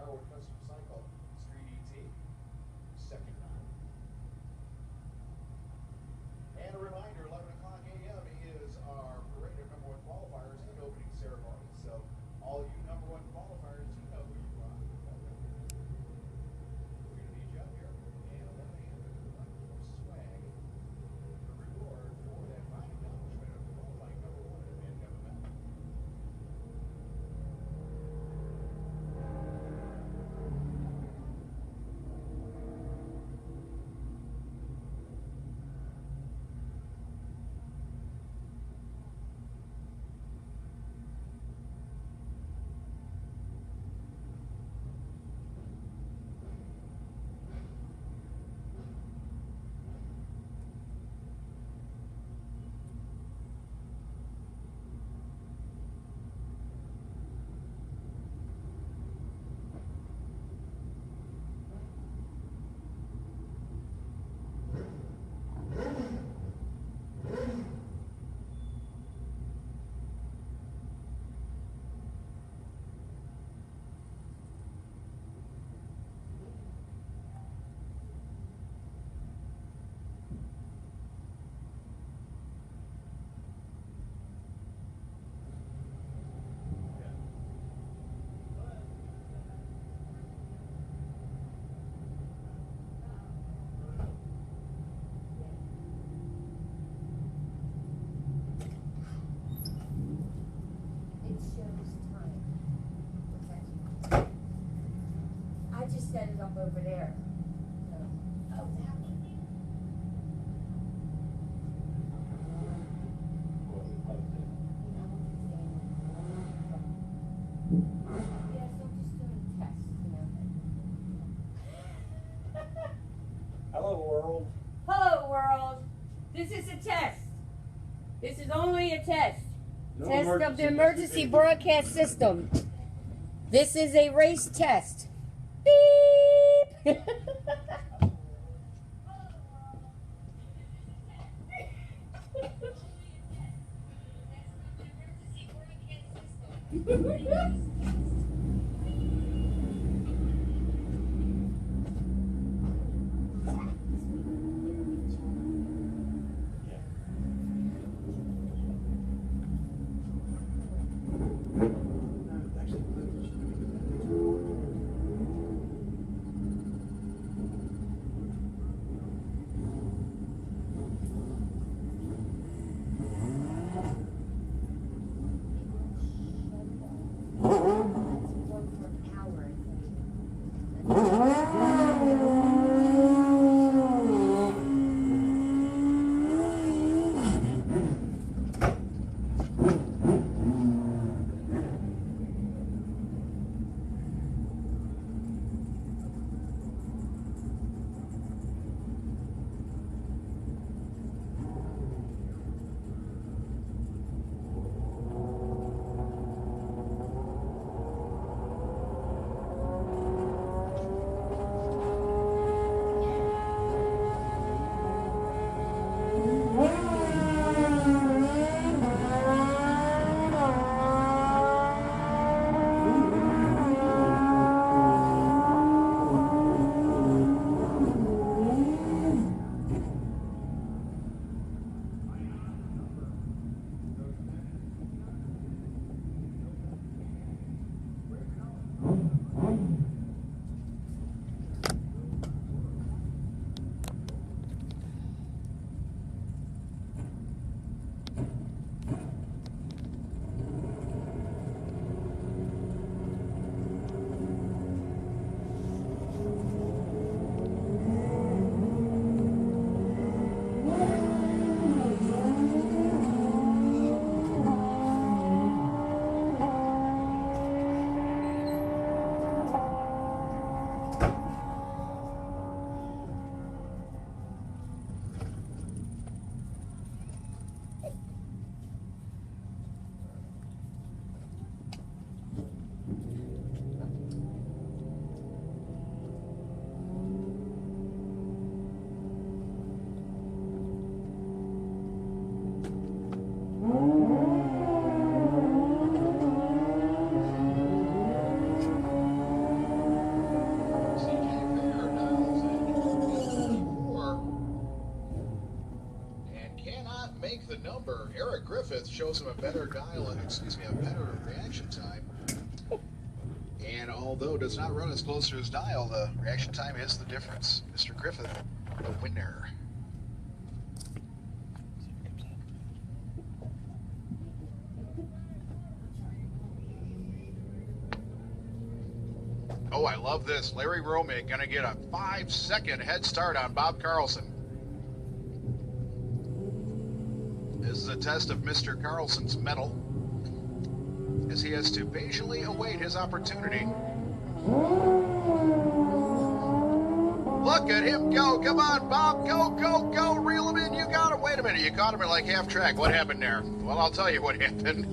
hour with custom cycle, Street ET, second round. And a reminder, 11 o'clock a.m. is our parade of number one qualifiers and opening ceremony. So all you number one qualifiers, you know who you are. We're going to need you up here. And 11 a.m. for swag. The reward for that fine accomplishment of qualifying number one and number one. I just set it up over there. So, oh, that one. Yes, I'm just doing a test, you know. Hello, world. Hello, world. This is a test. This is only a test. No Test of emergency, the emergency broadcast system. This is a race test. Beep! number. Eric Griffith shows him a better a better reaction time. And although does not run as close to his dial, the reaction time is the difference. Mr. Griffith, the winner. Oh, I love this. Larry Romig going to get a 5-second head start on Bob Carlson. This is a test of Mr. Carlson's mettle, as he has to patiently await his opportunity. Look at him go. Come on, Bob. Go, go, go. Reel him in. You got him. Wait a minute. You caught him at like half track. What happened there? Well, I'll tell you what happened.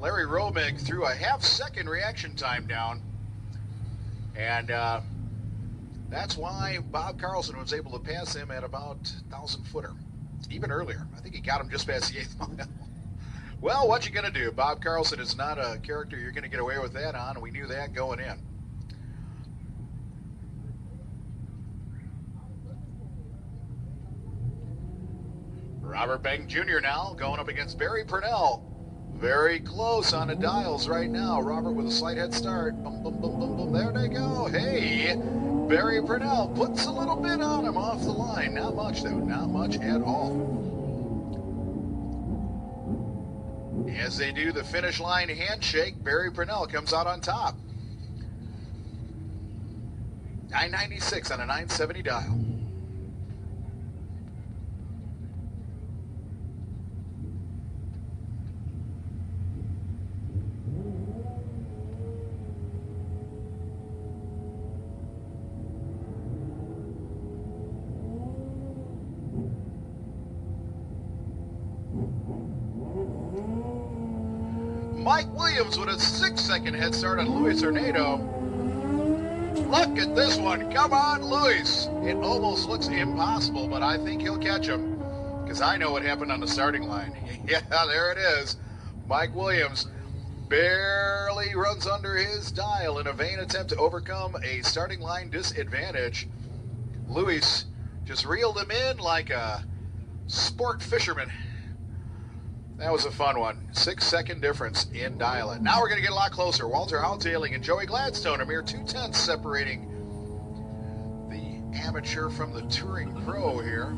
Larry Romig threw a half-second reaction time down. And that's why Bob Carlson was able to pass him at about 1,000-footer. Even earlier. I think he got him just past the 8th mile. Well, what you going to do? Bob Carlson is not a character you're going to get away with that on. We knew that going in. Robert Bang Jr. now going up against Barry Purnell. Very close on the dials right now. Robert with a slight head start. Boom, boom, boom, boom, boom. There they go. Hey, Barry Purnell puts a little bit on him off the line. Not much, though. Not much at all. As they do the finish line handshake, Barry Purnell comes out on top. 996 on a 970 dial. Mike Williams with a 6-second head start on Luis Ornedo. Look at this one. Come on, Luis. It almost looks impossible, but I think he'll catch him because I know what happened on the starting line. Yeah, there it is. Mike Williams barely runs under his dial in a vain attempt to overcome a starting line disadvantage. Luis just reeled him in like a sport fisherman. That was a fun one. 6-second difference in dial-in. Now we're going to get a lot closer. Walter Houtailing and Joey Gladstone, a mere 2/10 separating the amateur from the touring pro here.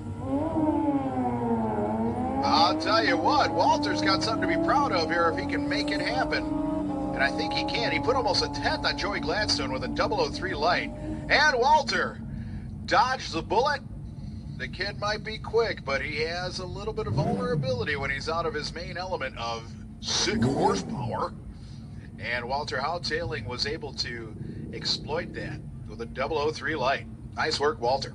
I'll tell you what, Walter's got something to be proud of here if he can make it happen. And I think he can. He put almost a 10th on Joey Gladstone with a 003 light. And Walter dodged the bullet. The kid might be quick, but he has a little bit of vulnerability when he's out of his main element of sick horsepower. And Walter Houtailing was able to exploit that with a 003 light. Nice work, Walter.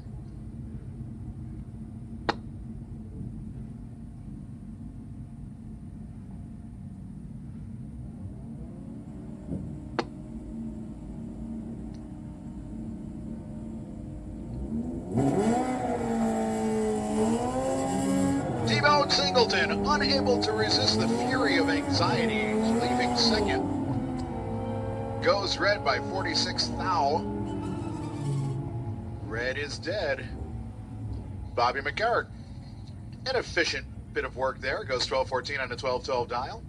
Singleton, unable to resist the fury of anxiety, leaving second. Goes red by 46 thou. Red is dead. Bobby McCarrick. An efficient bit of work there. Goes 12-14 on the 12-12 dial.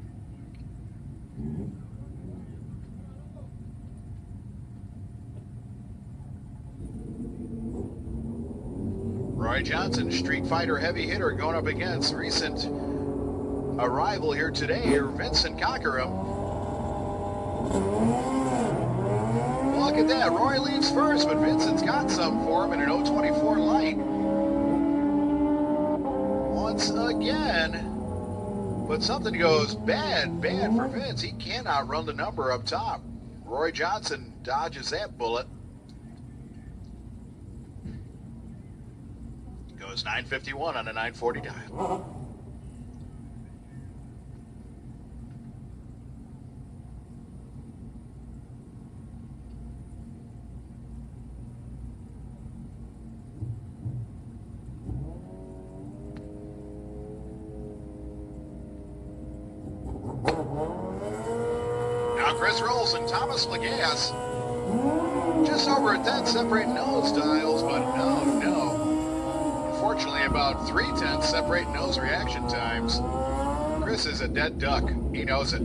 Roy Johnson, Street Fighter heavy hitter, going up against recent arrival here today, Vincent Cockerham. Look at that. Roy leads first, but Vincent's got some for him in an 024 light. Once again, but something goes bad for Vince. He cannot run the number up top. Roy Johnson dodges that bullet. Goes 951 on a 940 dial. Now Chris Rolls and Thomas Lagasse. Just over a 10 separating nose dials, but no. Unfortunately, about 3/10 separate nose reaction times. Chris is a dead duck. He knows it.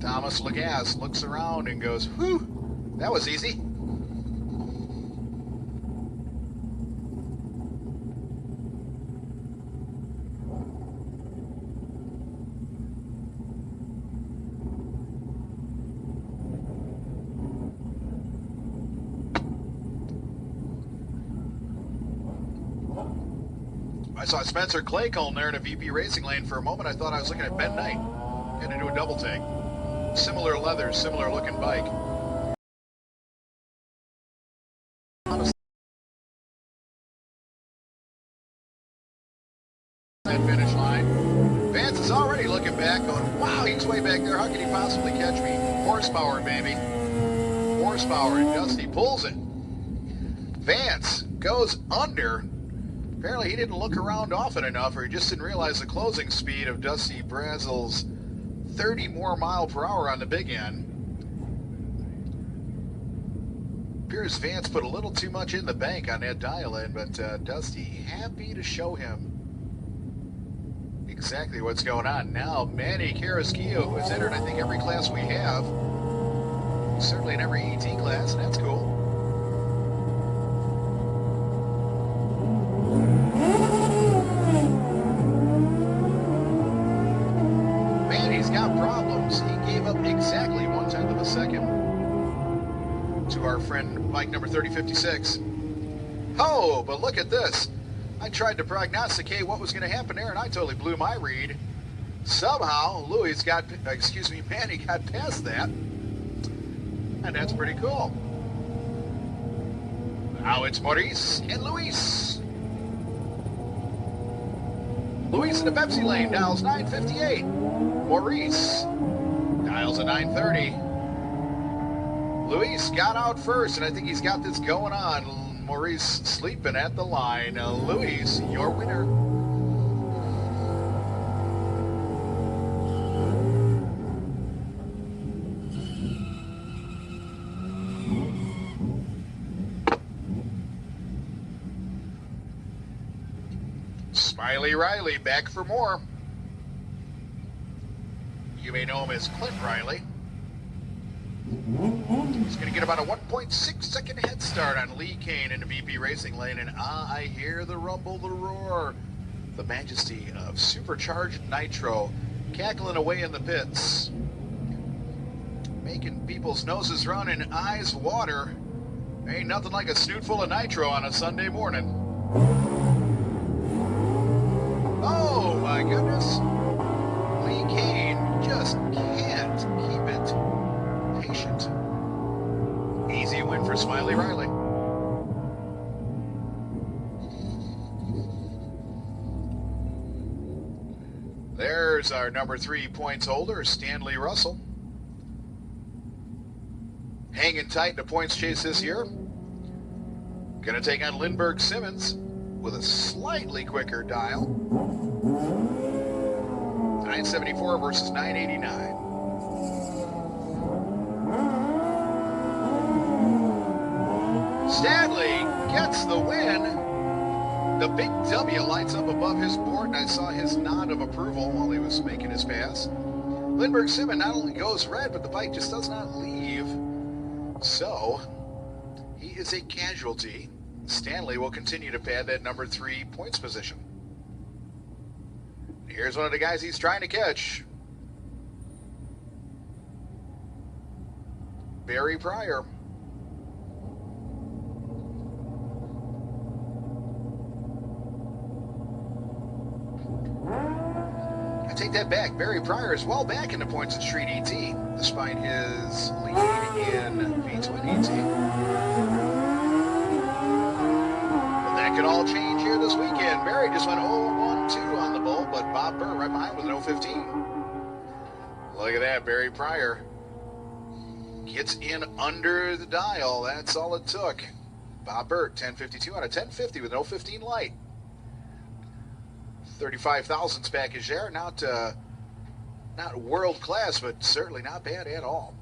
Thomas Lagasse looks around and goes, whew, that was easy. I saw Spencer Claycomb there in a VP racing lane. For a moment, I thought I was looking at Ben Knight. Had to do a double take. Similar leather, similar looking bike. That finish line. Vance is already looking back, going, wow, he's way back there. How can he possibly catch me? Horsepower, baby. Horsepower, and Dusty pulls it. Vance goes under. Apparently he didn't look around often enough, or he just didn't realize the closing speed of Dusty Brazel's 30 more mile per hour on the big end. Appears Vance put a little too much in the bank on that dial-in, but Dusty happy to show him exactly what's going on. Now Manny Carrasquillo, who has entered I think every class we have, certainly in every ET class, and that's cool. Manny's got problems. He gave up exactly 1/10 of a second to our friend bike number 3056. Oh, but look at this. I tried to prognosticate what was going to happen there, and I totally blew my read. Somehow, Manny got past that, and that's pretty cool. Now it's Maurice and Luis. Luis in the Pepsi lane, dials 958. Maurice dials a 930. Luis got out first, and I think he's got this going on. Maurice sleeping at the line. Luis, your winner. Smiley Riley back for more. You may know him as Clint Riley. He's going to get about a 1.6 second head start on Lee Kane in the VP Racing lane. And I hear the rumble, the roar, the majesty of supercharged nitro cackling away in the pits, making people's noses run and eyes water. Ain't nothing like a snoot full of nitro on a Sunday morning. Oh my goodness. Lee Kane just can't keep it patient. Easy win for Smiley Riley. There's our number 3 points holder, Stanley Russell. Hanging tight in the points chase this year. Gonna take on Lindbergh Simmons with a slightly quicker dial. 974 versus 989. Stanley gets the win. The big W lights up above his board, and I saw his nod of approval while he was making his pass. Lindbergh Simmons not only goes red, but the bike just does not leave. So, he is a casualty. Stanley will continue to pad that number 3 points position. Here's one of the guys he's trying to catch. Barry Pryor. I take that back. Barry Pryor is well back in the points at Street ET, despite his lead in V-Twin ET. Well, that could all change here this weekend. Barry just went 0-1-2 on the bull, but Bob Burr right behind with an 0-15. Look at that, Barry Pryor gets in under the dial. That's all it took. Bob Burr, 1052 on a 1050 with an 0-15 light. 35 thousandths package there. Not world class, but certainly not bad at all.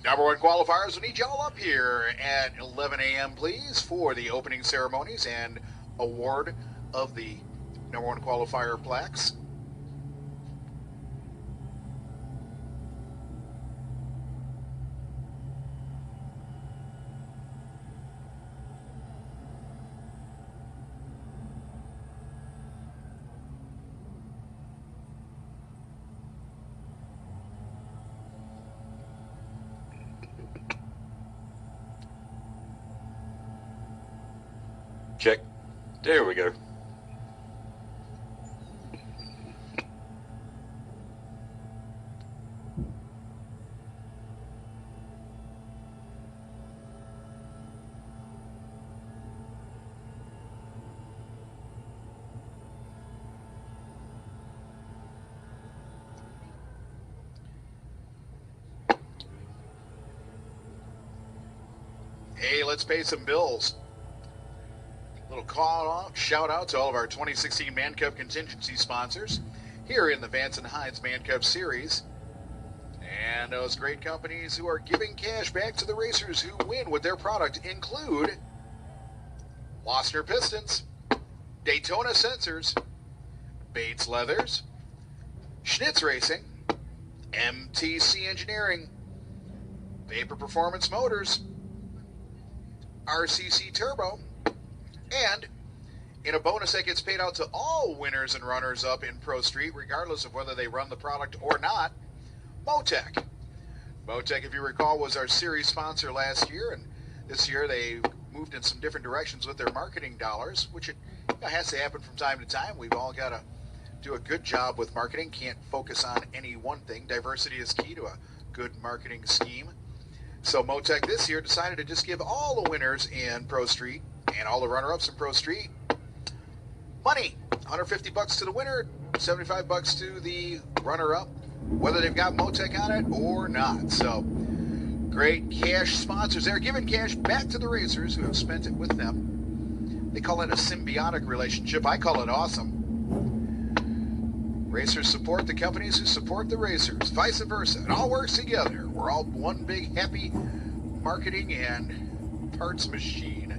Number one qualifiers, we need y'all up here at 11 a.m., please, for the opening ceremonies and award of the number one qualifier plaques. Check. There we go. Hey, let's pay some bills. Little call out, shout out to all of our 2016 Man Cup contingency sponsors here in the Vance Hines Man Cup series. And those great companies who are giving cash back to the racers who win with their product include Lossner Pistons, Daytona Sensors, Bates Leathers, Schnitz Racing, MTC Engineering, Vapor Performance Motors, RCC Turbo, and in a bonus that gets paid out to all winners and runners-up in Pro Street, regardless of whether they run the product or not, Motec. Motec, if you recall, was our series sponsor last year, and this year they moved in some different directions with their marketing dollars, which it has to happen from time to time. We've all got to do a good job with marketing. Can't focus on any one thing. Diversity is key to a good marketing scheme. So Motec this year decided to just give all the winners in Pro Street and all the runner-ups in Pro Street money. $150 to the winner, $75 to the runner-up, whether they've got Motec on it or not. So great cash sponsors there, giving cash back to the racers who have spent it with them. They call it a symbiotic relationship. I call it awesome. Racers support the companies who support the racers, vice versa. It all works together. We're all one big happy marketing and parts machine.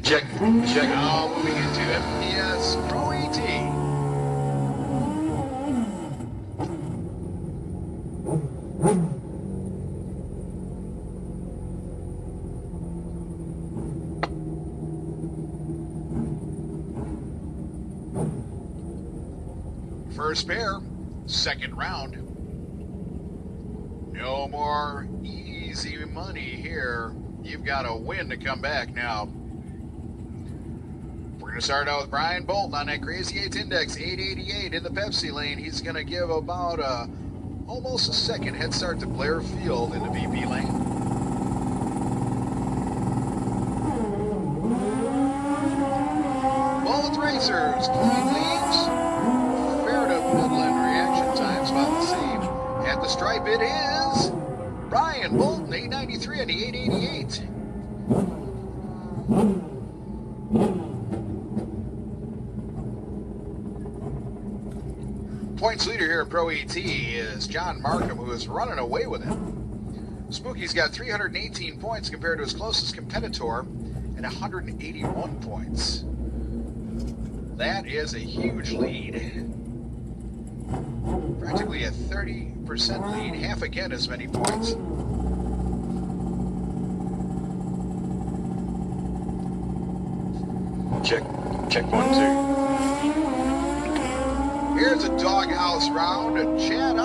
Check. Now moving into FPS Pro ET. First pair, second round. No more easy money here. You've got to win to come back now. We're going to start out with Brian Bolton on that Crazy 8 Index, 888 in the Pepsi lane. He's going to give about almost a second head start to Blair Field in the VP lane. Both racers, clean leads, fair to Midland reaction times about the same. At the stripe it is Brian Bolton, 893 on the 888. Points leader here at Pro ET is John Markham, who is running away with him. Spooky's got 318 points compared to his closest competitor and 181 points. That is a huge lead. Practically a 30% lead, half again as many points. Check 1, 2. Here's a doghouse round, and Chad